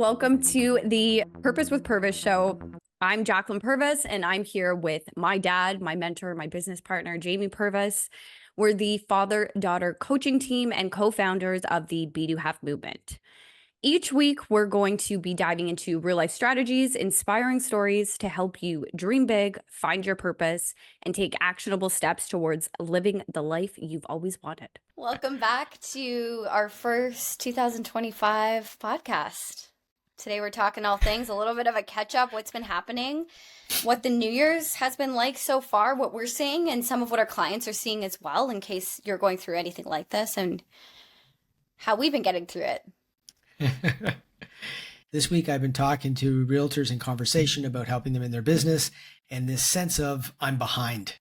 welcome to the Purpose with Purvis Show. I'm Jacklyn Purvis, and I'm here with my dad, my mentor, my business partner, Jamie Purvis. We're the father-daughter coaching team and co-founders of the Be Do Have movement. Each week, we're going to be diving into real-life strategies, inspiring stories to help you dream big, find your purpose, and take actionable steps towards living the life you've always wanted. Welcome back to our first 2025 podcast. Today, we're talking all things, a little bit of a catch-up, what's been happening, what the New Year's has been like so far, what we're seeing, and some of what our clients are seeing as well, in case you're going through anything like this, and how we've been getting through it. This week, I've been talking to realtors in conversation about helping them in their business and this sense of I'm behind,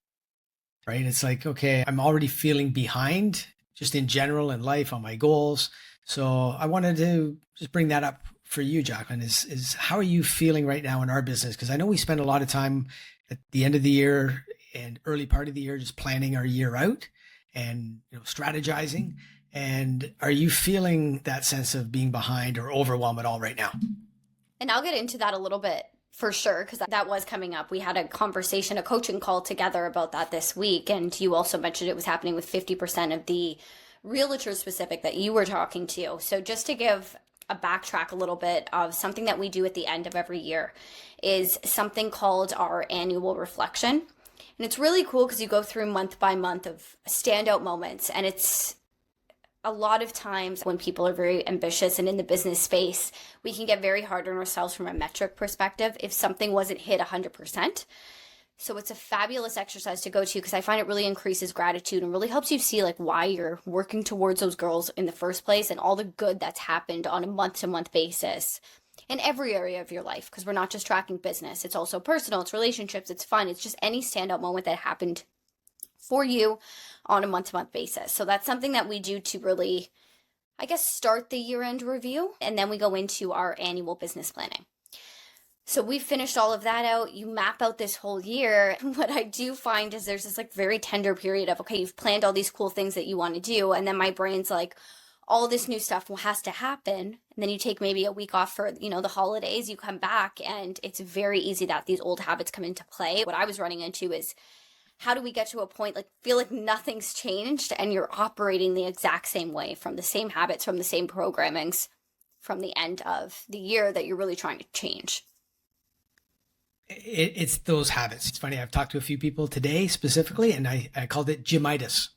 right? It's like, okay, I'm already feeling behind just in general in life on my goals. So I wanted to just bring that up for you, Jacklyn, is how are you feeling right now in our business? Because I know we spend a lot of time at the end of the year and early part of the year just planning our year out and strategizing. And are you feeling that sense of being behind or overwhelmed at all right now? And I'll get into that a little bit for sure, because that was coming up. We had a conversation, a coaching call together about that this week. And you also mentioned it was happening with 50% of the realtors specific that you were talking to. So just to give a backtrack a little bit of something that we do at the end of every year is something called our annual reflection. And it's really cool because you go through month by month of standout moments, and it's a lot of times when people are very ambitious and in the business space, we can get very hard on ourselves from a metric perspective if something wasn't hit 100%. So it's a fabulous exercise to go to because I find it really increases gratitude and really helps you see like why you're working towards those goals in the first place and all the good that's happened on a month-to-month basis in every area of your life, because we're not just tracking business. It's also personal, it's relationships, it's fun. It's just any standout moment that happened for you on a month-to-month basis. So that's something that we do to really, I guess, start the year-end review. And then we go into our annual business planning. So we've finished all of that out. You map out this whole year. What I do find is there's this like very tender period of, okay, you've planned all these cool things that you want to do. And then my brain's like, all this new stuff has to happen. And then you take maybe a week off for, the holidays. You come back and it's very easy that these old habits come into play. What I was running into is, how do we get to a point like feel like nothing's changed and you're operating the exact same way from the same habits, from the same programmings from the end of the year that you're really trying to change? It's those habits. It's funny. I've talked to a few people today specifically, and I called it gymitis.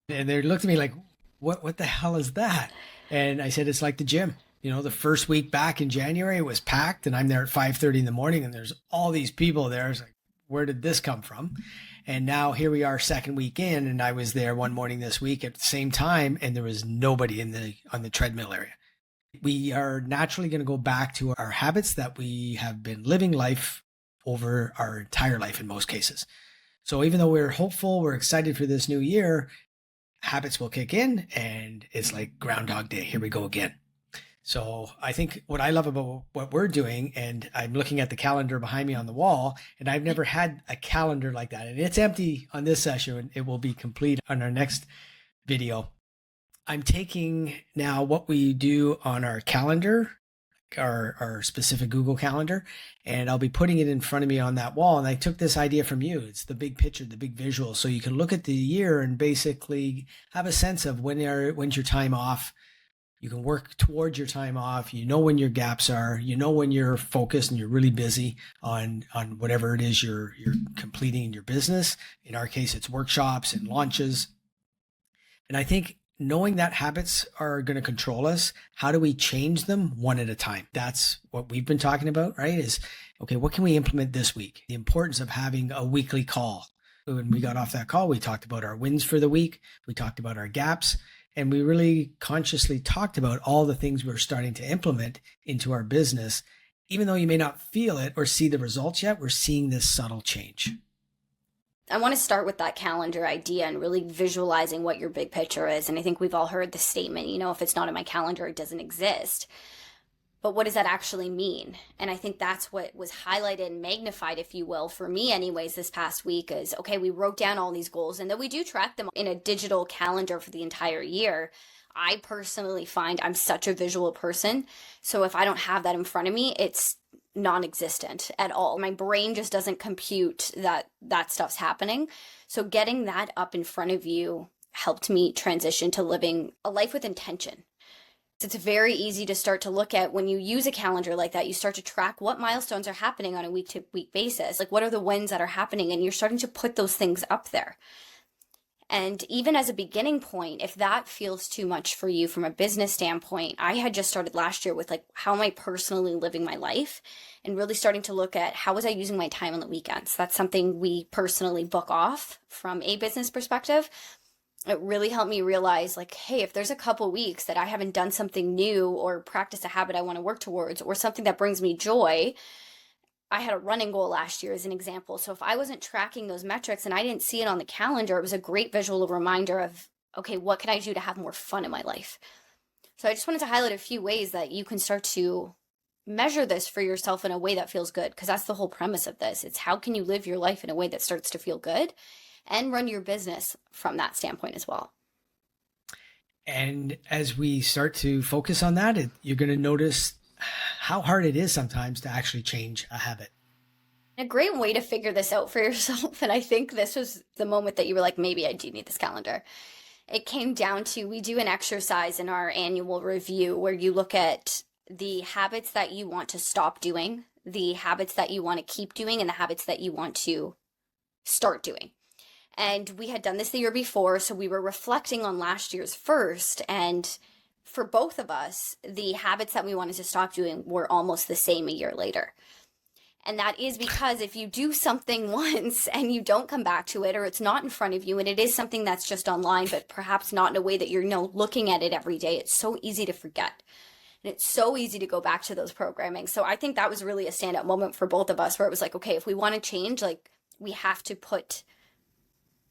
And they looked at me like, what the hell is that? And I said, it's like the gym. The first week back in January, it was packed and I'm there at 5:30 in the morning and there's all these people there. It's like, where did this come from? And now here we are second week in, and I was there one morning this week at the same time, and there was nobody on the treadmill area. We are naturally going to go back to our habits that we have been living life over our entire life in most cases. So even though we're hopeful, we're excited for this new year, habits will kick in and it's like Groundhog Day. Here we go again. So I think what I love about what we're doing, and I'm looking at the calendar behind me on the wall, and I've never had a calendar like that. And it's empty on this session, and it will be complete on our next video. I'm taking now what we do on our calendar, our specific Google Calendar, and I'll be putting it in front of me on that wall. And I took this idea from you. It's the big picture, the big visual. So you can look at the year and basically have a sense of when's your time off. You can work towards your time off. When your gaps are, when you're focused and you're really busy on whatever it is you're completing in your business. In our case, it's workshops and launches. And I think knowing that habits are going to control us, how do we change them one at a time? That's what we've been talking about, right? Is, okay, what can we implement this week? The importance of having a weekly call. When we got off that call, we talked about our wins for the week. We talked about our gaps. And we really consciously talked about all the things we're starting to implement into our business. Even though you may not feel it or see the results yet, we're seeing this subtle change. I want to start with that calendar idea and really visualizing what your big picture is. And I think we've all heard the statement, if it's not in my calendar, it doesn't exist. But what does that actually mean? And I think that's what was highlighted and magnified, if you will, for me anyways, this past week is, okay, we wrote down all these goals and then we do track them in a digital calendar for the entire year. I personally find I'm such a visual person. So if I don't have that in front of me, it's non-existent at all. My brain just doesn't compute that stuff's happening. So getting that up in front of you helped me transition to living a life with intention. It's very easy to start to look at when you use a calendar like that, you start to track what milestones are happening on a week to week basis. Like, what are the wins that are happening? And you're starting to put those things up there. And even as a beginning point, if that feels too much for you from a business standpoint, I had just started last year with like, how am I personally living my life? And really starting to look at how was I using my time on the weekends? That's something we personally book off from a business perspective. It really helped me realize like, hey, if there's a couple weeks that I haven't done something new or practiced a habit I want to work towards or something that brings me joy. I had a running goal last year as an example. So if I wasn't tracking those metrics and I didn't see it on the calendar, it was a great visual reminder of, okay, what can I do to have more fun in my life? So I just wanted to highlight a few ways that you can start to measure this for yourself in a way that feels good, because that's the whole premise of this. It's how can you live your life in a way that starts to feel good and run your business from that standpoint as well. And as we start to focus on that, you're going to notice how hard it is sometimes to actually change a habit. A great way to figure this out for yourself, and I think this was the moment that you were like, maybe I do need this calendar. It came down to, we do an exercise in our annual review where you look at the habits that you want to stop doing, the habits that you want to keep doing, and the habits that you want to start doing. And we had done this the year before, so we were reflecting on last year's first, and for both of us, the habits that we wanted to stop doing were almost the same a year later. And that is because if you do something once and you don't come back to it, or it's not in front of you, and it is something that's just online, but perhaps not in a way that you're looking at it every day, it's so easy to forget. And it's so easy to go back to those programming. So I think that was really a standout moment for both of us, where it was like, okay, if we want to change, like, we have to put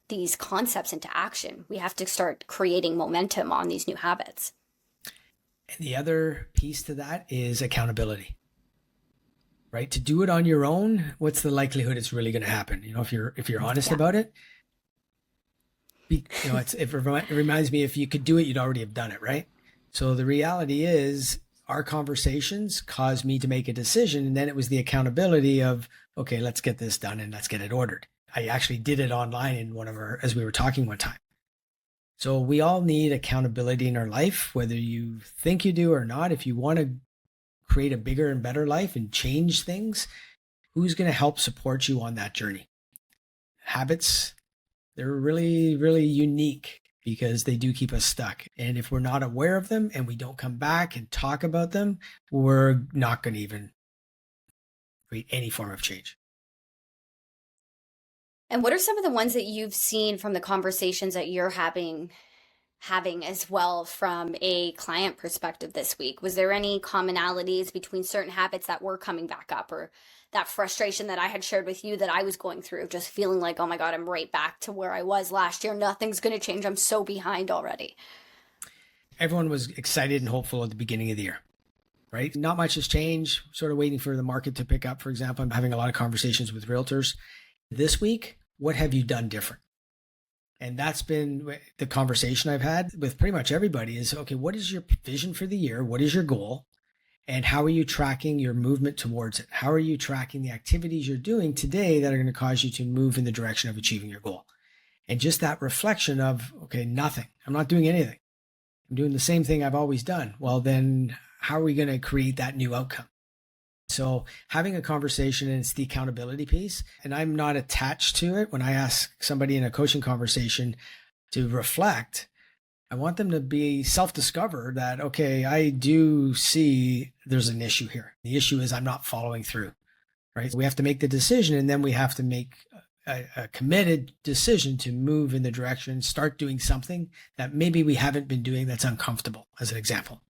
these concepts into action. We have to start creating momentum on these new habits. And the other piece to that is accountability, right? To do it on your own, what's the likelihood it's really going to happen? If you're honest about it, it reminds me, if you could do it, you'd already have done it, right? So the reality is, our conversations caused me to make a decision. And then it was the accountability of, okay, let's get this done and let's get it ordered. I actually did it online in as we were talking one time. So we all need accountability in our life, whether you think you do or not. If you want to create a bigger and better life and change things, who's going to help support you on that journey? Habits, they're really, really unique because they do keep us stuck. And if we're not aware of them and we don't come back and talk about them, we're not going to even create any form of change. And what are some of the ones that you've seen from the conversations that you're having as well from a client perspective this week? Was there any commonalities between certain habits that were coming back up, or that frustration that I had shared with you that I was going through, just feeling like, oh my God, I'm right back to where I was last year. Nothing's going to change. I'm so behind already. Everyone was excited and hopeful at the beginning of the year, right? Not much has changed, sort of waiting for the market to pick up. For example, I'm having a lot of conversations with realtors this week. What have you done different? And that's been the conversation I've had with pretty much everybody is, okay, what is your vision for the year? What is your goal? And how are you tracking your movement towards it? How are you tracking the activities you're doing today that are going to cause you to move in the direction of achieving your goal? And just that reflection of, okay, nothing. I'm not doing anything. I'm doing the same thing I've always done. Well, then how are we going to create that new outcome? So having a conversation, and it's the accountability piece, and I'm not attached to it. When I ask somebody in a coaching conversation to reflect, I want them to be self-discover that, okay, I do see there's an issue here. The issue is I'm not following through, right? We have to make the decision, and then we have to make a committed decision to move in the direction, start doing something that maybe we haven't been doing that's uncomfortable, as an example.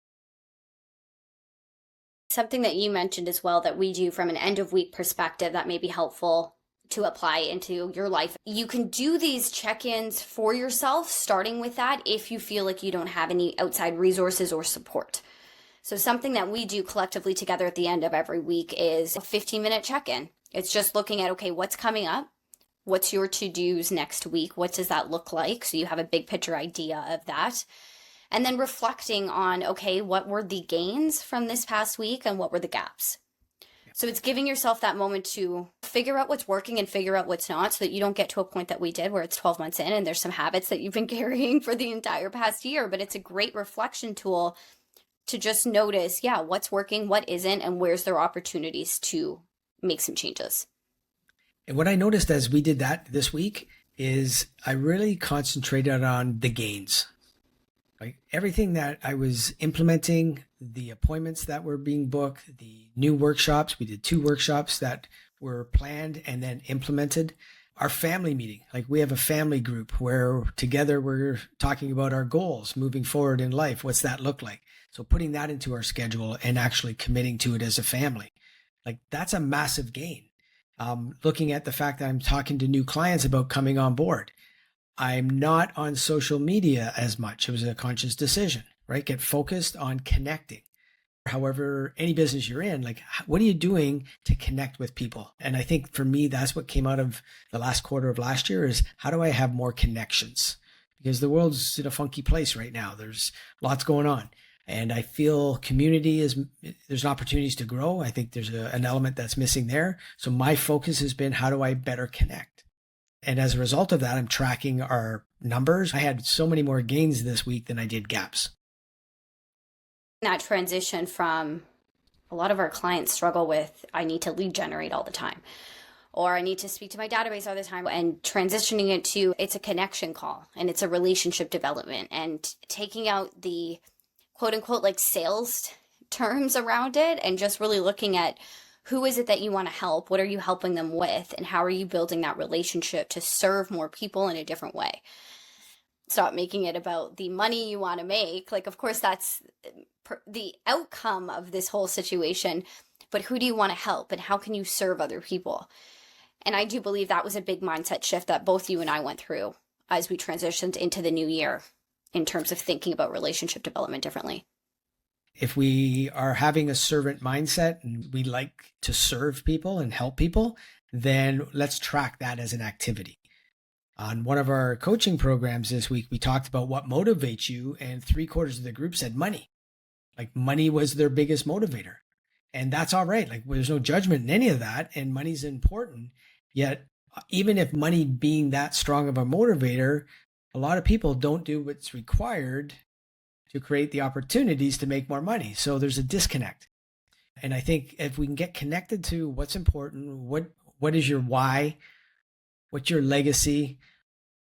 Something that you mentioned as well that we do from an end of week perspective that may be helpful to apply into your life. You can do these check-ins for yourself, starting with that if you feel like you don't have any outside resources or support. So something that we do collectively together at the end of every week is a 15-minute check-in. It's just looking at, okay, what's coming up? What's your to-dos next week? What does that look like? So you have a big picture idea of that. And then reflecting on, okay, what were the gains from this past week and what were the gaps? So it's giving yourself that moment to figure out what's working and figure out what's not, so that you don't get to a point that we did where it's 12 months in and there's some habits that you've been carrying for the entire past year. But it's a great reflection tool to just notice, yeah, what's working, what isn't, and where's there opportunities to make some changes. And what I noticed as we did that this week is I really concentrated on the gains. Like everything that I was implementing, the appointments that were being booked, the new workshops, we did 2 workshops that were planned and then implemented. Our family meeting, like we have a family group where together we're talking about our goals moving forward in life. What's that look like? So putting that into our schedule and actually committing to it as a family, like that's a massive gain. Looking at the fact that I'm talking to new clients about coming on board. I'm not on social media as much. It was a conscious decision, right? Get focused on connecting. However, any business you're in, like what are you doing to connect with people? And I think for me, that's what came out of the last quarter of last year is how do I have more connections? Because the world's in a funky place right now. There's lots going on. And I feel there's opportunities to grow. I think there's an element that's missing there. So my focus has been, how do I better connect? And as a result of that, I'm tracking our numbers. I had so many more gains this week than I did gaps. That transition from a lot of our clients struggle with, I need to lead generate all the time, or I need to speak to my database all the time, and transitioning it to, it's a connection call and it's a relationship development, and taking out the quote unquote like sales terms around it and just really looking at, who is it that you want to help? What are you helping them with? And how are you building that relationship to serve more people in a different way? Stop making it about the money you want to make. Like, of course, that's the outcome of this whole situation. But who do you want to help? And how can you serve other people? And I do believe that was a big mindset shift that both you and I went through as we transitioned into the new year in terms of thinking about relationship development differently. If we are having a servant mindset and we like to serve people and help people, then let's track that as an activity. On one of our coaching programs this week, we talked about what motivates you, and 3/4 of the group said money. Like money was their biggest motivator. And that's all right. Like there's no judgment in any of that. And money's important. Yet, even if money being that strong of a motivator, a lot of people don't do what's required to create the opportunities to make more money. So there's a disconnect. And I think if we can get connected to what's important, what is your why, what's your legacy,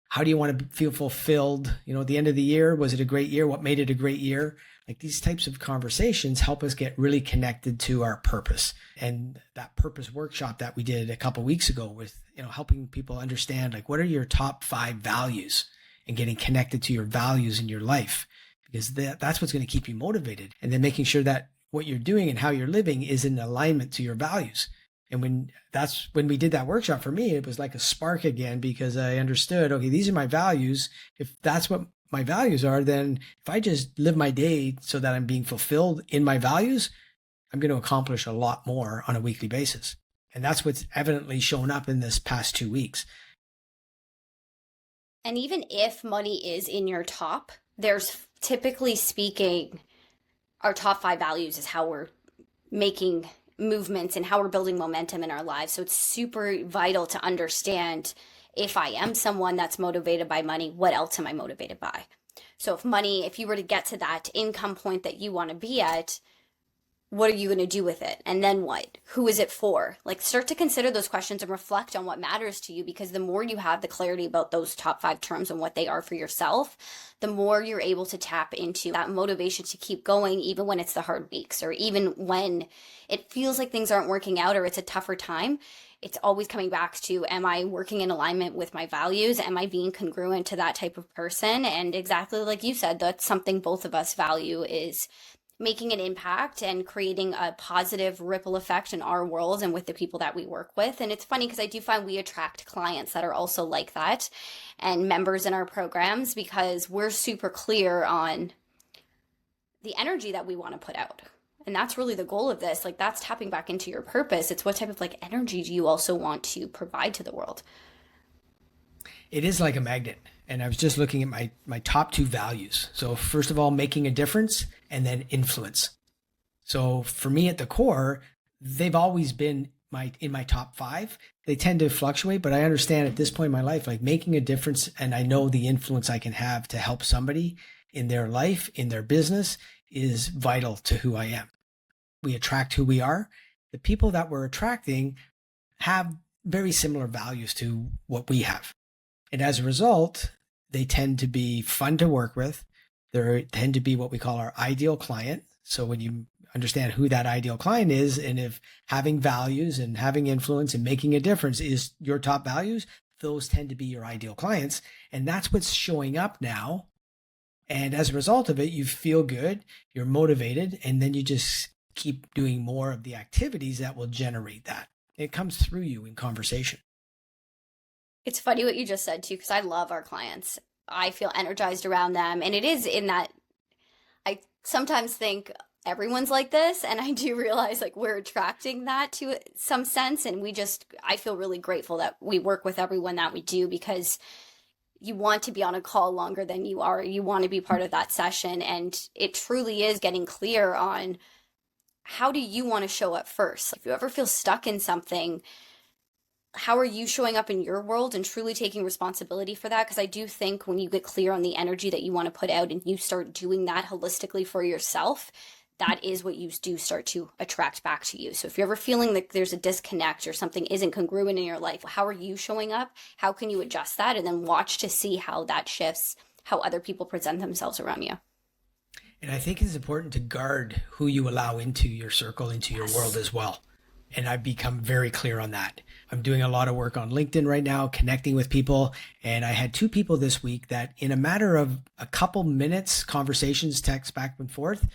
how do you want to feel fulfilled? At the end of the year, was it a great year? What made it a great year? Like these types of conversations help us get really connected to our purpose. And that purpose workshop that we did a couple of weeks ago with, helping people understand, like, what are your top 5 values, and getting connected to your values in your life. Because that's what's going to keep you motivated. And then making sure that what you're doing and how you're living is in alignment to your values. And when we did that workshop, for me, it was like a spark again, because I understood, okay, these are my values. If that's what my values are, then if I just live my day so that I'm being fulfilled in my values, I'm going to accomplish a lot more on a weekly basis. And that's what's evidently shown up in this past 2 weeks. And even if money is in your top, there's typically speaking, our top 5 values is how we're making movements and how we're building momentum in our lives. So it's super vital to understand, if I am someone that's motivated by money, what else am I motivated by? So if you were to get to that income point that you want to be at, what are you going to do with it? And then what? Who is it for? Like, start to consider those questions and reflect on what matters to you, because the more you have the clarity about those top 5 terms and what they are for yourself, the more you're able to tap into that motivation to keep going, even when it's the hard weeks, or even when it feels like things aren't working out or it's a tougher time. It's always coming back to, am I working in alignment with my values? Am I being congruent to that type of person? And exactly like you said, that's something both of us value, is making an impact and creating a positive ripple effect in our world and with the people that we work with. And it's funny because I do find we attract clients that are also like that, and members in our programs, because we're super clear on the energy that we want to put out. And that's really the goal of this. Like, that's tapping back into your purpose. It's what type of energy do you also want to provide to the world? It is like a magnet. and I was just looking at my top two values. So first of all, making a difference, and then influence. So for me at the core, they've always been in my top five. They tend to fluctuate, but I understand at this point in my life, like making a difference, and I know the influence I can have to help somebody in their life, in their business, is vital to who I am. We attract who we are. The people that we're attracting have very similar values to what we have. And as a result, they tend to be fun to work with. They tend to be what we call our ideal client. So when you understand who that ideal client is, and if having values and having influence and making a difference is your top values, those tend to be your ideal clients. And that's what's showing up now. And as a result of it, you feel good, you're motivated, and then you just keep doing more of the activities that will generate that. It comes through you in conversation. It's funny what you just said too, because I love our clients. I feel energized around them. And it is in that I sometimes think everyone's like this. And I do realize like we're attracting that to some sense. And I feel really grateful that we work with everyone that we do, because you want to be on a call longer than you are. You want to be part of that session. And it truly is getting clear on how do you want to show up first? If you ever feel stuck in something, how are you showing up in your world and truly taking responsibility for that? Because I do think when you get clear on the energy that you want to put out and you start doing that holistically for yourself, that is what you do start to attract back to you. So if you're ever feeling like there's a disconnect or something isn't congruent in your life, how are you showing up? How can you adjust that? And then watch to see how that shifts, how other people present themselves around you. And I think it's important to guard who you allow into your circle, into your world as well. And I've become very clear on that. I'm doing a lot of work on LinkedIn right now, connecting with people. And I had two people this week that in a matter of a couple minutes, conversations, texts back and forth,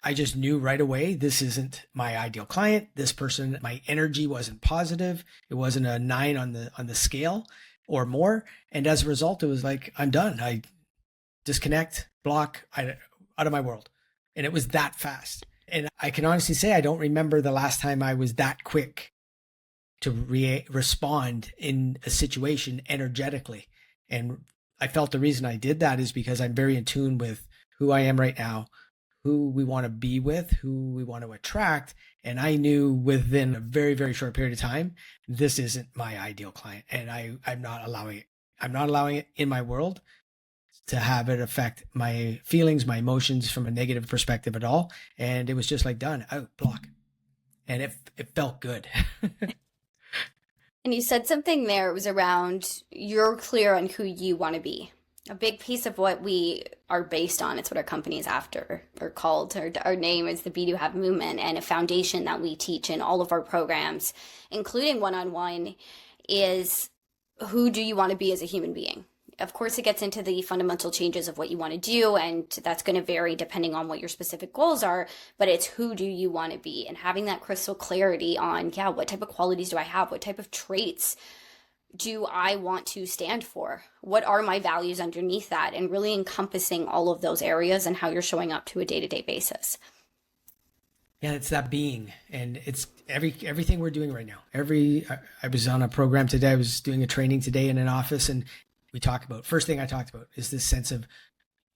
I just knew right away, this isn't my ideal client. This person, my energy wasn't positive. It wasn't a 9 on the scale or more. And as a result, it was like, I'm done. I disconnect, block, out of my world. And it was that fast. And I can honestly say, I don't remember the last time I was that quick to respond in a situation energetically. And I felt the reason I did that is because I'm very in tune with who I am right now, who we want to be with, who we want to attract. And I knew within a very, very short period of time, this isn't my ideal client. And I'm not allowing it. I'm not allowing it in my world to have it affect my feelings, my emotions from a negative perspective at all. And it was just like done, out, block. And it felt good. And you said something there, it was around you're clear on who you want to be. A big piece of what we are based on, it's what our company is after or called. Our name is the Be Do Have movement, and a foundation that we teach in all of our programs, including one-on-one, is who do you want to be as a human being? Of course, it gets into the fundamental changes of what you want to do, and that's going to vary depending on what your specific goals are, but it's who do you want to be? And having that crystal clarity on, what type of qualities do I have? What type of traits do I want to stand for? What are my values underneath that? And really encompassing all of those areas and how you're showing up to a day-to-day basis. Yeah, it's that being, and it's everything we're doing right now. I was on a program today. I was doing a training today in an office, and first thing I talked about is this sense of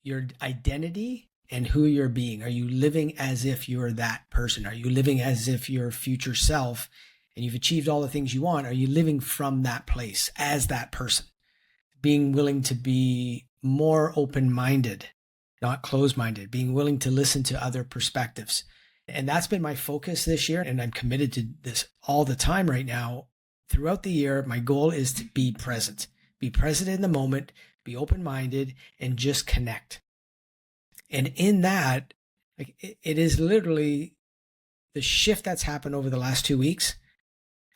your identity and who you're being. Are you living as if you're that person? Are you living as if you're future self and you've achieved all the things you want? Are you living from that place as that person? Being willing to be more open-minded, not closed-minded, being willing to listen to other perspectives. And that's been my focus this year. And I'm committed to this all the time right now. Throughout the year, my goal is to be present. Be present in the moment, be open-minded, and just connect. And in that, it is literally the shift that's happened over the last 2 weeks.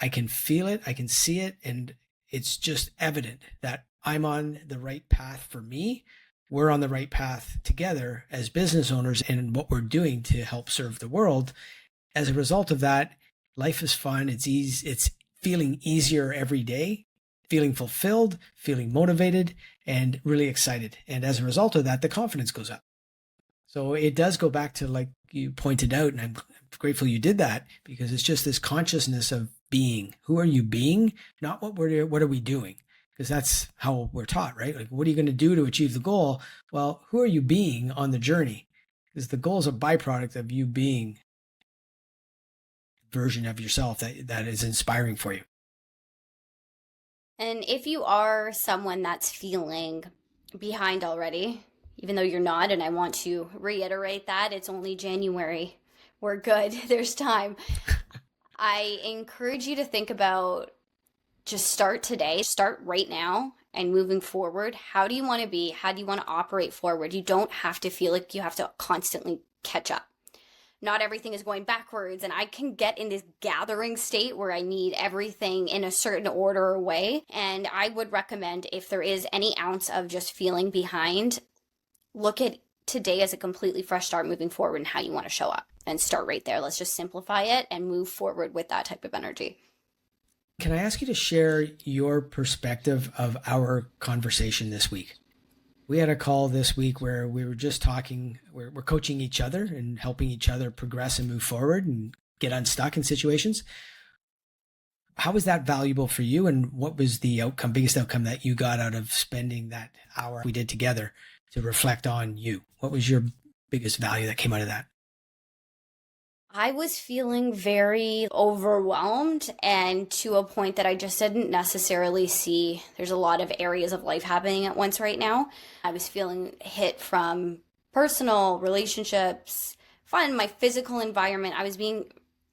I can feel it, I can see it, and it's just evident that I'm on the right path for me. We're on the right path together as business owners and what we're doing to help serve the world. As a result of that, life is fun. It's feeling easier every day. Feeling fulfilled, feeling motivated, and really excited. And as a result of that, the confidence goes up. So it does go back to, like you pointed out, and I'm grateful you did that, because it's just this consciousness of being. Who are you being? Not what are we doing? because that's how we're taught, right? Like, what are you going to do to achieve the goal? Well, who are you being on the journey? Because the goal is a byproduct of you being a version of yourself that is inspiring for you. And if you are someone that's feeling behind already, even though you're not, and I want to reiterate that it's only January, we're good, there's time. I encourage you to think about, just start today, start right now, and moving forward. How do you want to be? How do you want to operate forward? You don't have to feel like you have to constantly catch up. Not everything is going backwards, and I can get in this gathering state where I need everything in a certain order or way. And I would recommend, if there is any ounce of just feeling behind, look at today as a completely fresh start moving forward and how you want to show up, and start right there. Let's just simplify it and move forward with that type of energy. Can I ask you to share your perspective of our conversation this week? We had a call this week where we were just talking, we're coaching each other and helping each other progress and move forward and get unstuck in situations. How was that valuable for you? And what was the biggest outcome that you got out of spending that hour we did together to reflect on you? What was your biggest value that came out of that? I was feeling very overwhelmed, and to a point that I just didn't necessarily see. There's a lot of areas of life happening at once right now. I was feeling hit from personal relationships, fun, my physical environment. I was being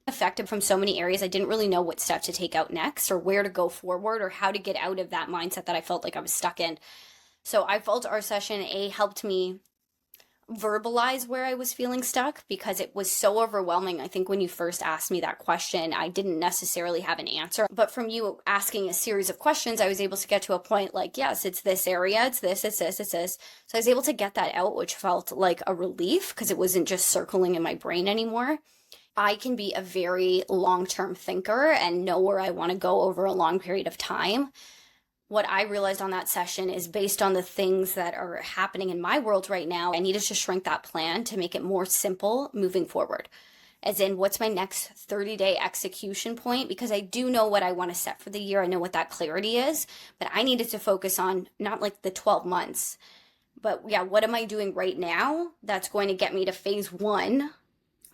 affected from so many areas. I didn't really know what step to take out next, or where to go forward, or how to get out of that mindset that I felt like I was stuck in. So I felt our session helped me verbalize where I was feeling stuck, because it was so overwhelming. I think when you first asked me that question, I didn't necessarily have an answer. But from you asking a series of questions, I was able to get to a point like, yes, it's this area, it's this, it's this, it's this. So I was able to get that out, which felt like a relief, because it wasn't just circling in my brain anymore. I can be a very long-term thinker and know where I want to go over a long period of time. What I realized on that session is, based on the things that are happening in my world right now, I needed to shrink that plan to make it more simple moving forward. As in, what's my next 30-day execution point? Because I do know what I want to set for the year. I know what that clarity is, but I needed to focus on not like the 12 months, but yeah, what am I doing right now that's going to get me to phase 1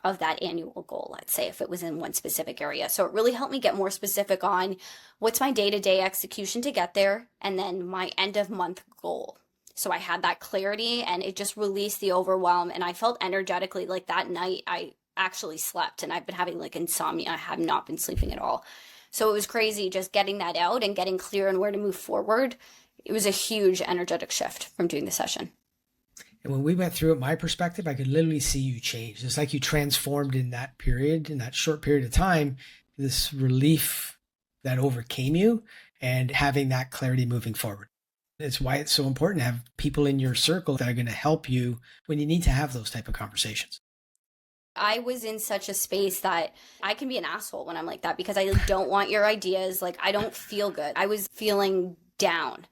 of that annual goal, let's say, if it was in one specific area. So it really helped me get more specific on what's my day-to-day execution to get there, and then my end of month goal. So I had that clarity, and it just released the overwhelm, and I felt energetically like that night I actually slept, and I've been having like insomnia. I have not been sleeping at all. So it was crazy just getting that out and getting clear on where to move forward. It was a huge energetic shift from doing the session. And when we went through it, my perspective, I could literally see you change. It's like you transformed in that period, in that short period of time, this relief that overcame you, and having that clarity moving forward. It's why it's so important to have people in your circle that are going to help you when you need to have those type of conversations. I was in such a space that I can be an asshole when I'm like that, because I don't want your ideas. Like, I don't feel good. I was feeling down,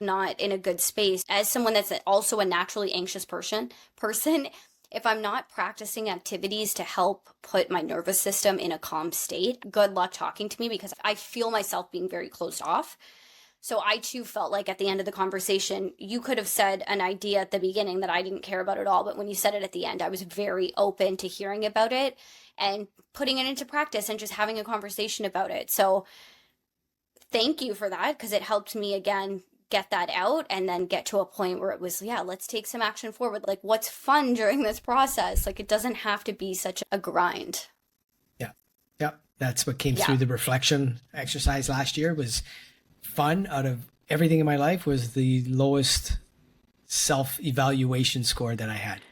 not in a good space. As someone that's also a naturally anxious person, if I'm not practicing activities to help put my nervous system in a calm state, good luck talking to me, because I feel myself being very closed off. So I too felt like at the end of the conversation, you could have said an idea at the beginning that I didn't care about at all, but when you said it at the end, I was very open to hearing about it and putting it into practice and just having a conversation about it. So thank you for that, because it helped me again get that out, and then get to a point where it was, yeah, let's take some action forward. Like, what's fun during this process? Like, it doesn't have to be such a grind. Yeah. Yeah. That's what came through the reflection exercise last year. Was fun. Out of everything in my life, was the lowest self-evaluation score that I had.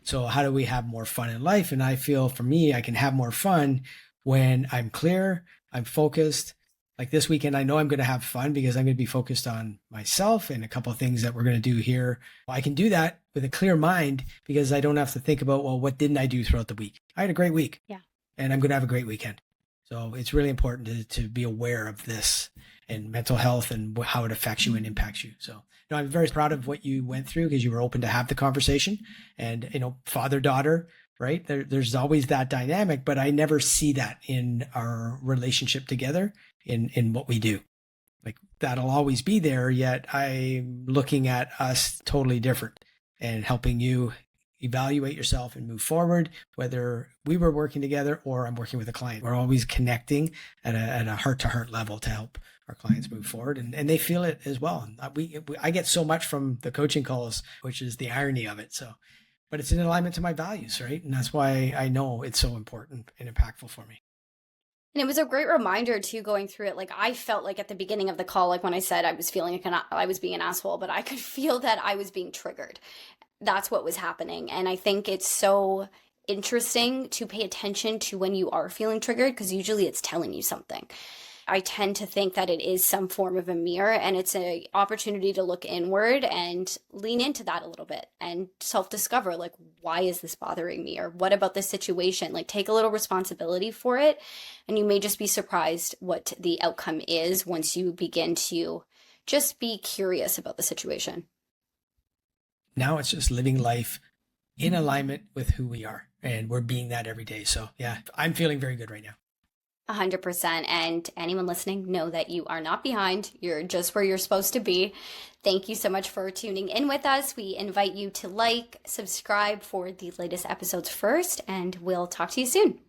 So how do we have more fun in life? And I feel, for me, I can have more fun when I'm clear, I'm focused. Like this weekend, I know I'm going to have fun because I'm going to be focused on myself and a couple of things that we're going to do here. I can do that with a clear mind, because I don't have to think about, well, what didn't I do throughout the week? I had a great week. Yeah. And I'm going to have a great weekend. So it's really important to be aware of this and mental health and how it affects you and impacts you. So, I'm very proud of what you went through, because you were open to have the conversation, and, father-daughter, right? There's always that dynamic, but I never see that in our relationship together in what we do. Like that'll always be there, yet I'm looking at us totally different and helping you evaluate yourself and move forward, whether we were working together or I'm working with a client. We're always connecting at a heart-to-heart level to help our clients move forward, and they feel it as well. I get so much from the coaching calls, which is the irony of it. So, but it's in alignment to my values, right? And that's why I know it's so important and impactful for me. And it was a great reminder too, going through it. Like I felt like at the beginning of the call, like when I said I was feeling like I was being an asshole, but I could feel that I was being triggered. That's what was happening. And I think it's so interesting to pay attention to when you are feeling triggered, because usually it's telling you something. I tend to think that it is some form of a mirror, and it's an opportunity to look inward and lean into that a little bit and self-discover, like, why is this bothering me? Or what about this situation? Like, take a little responsibility for it. And you may just be surprised what the outcome is once you begin to just be curious about the situation. Now it's just living life in alignment with who we are, and we're being that every day. So yeah, I'm feeling very good right now. 100%. And anyone listening, know that you are not behind. You're just where you're supposed to be. Thank you so much for tuning in with us. We invite you to like, subscribe for the latest episodes first, and we'll talk to you soon.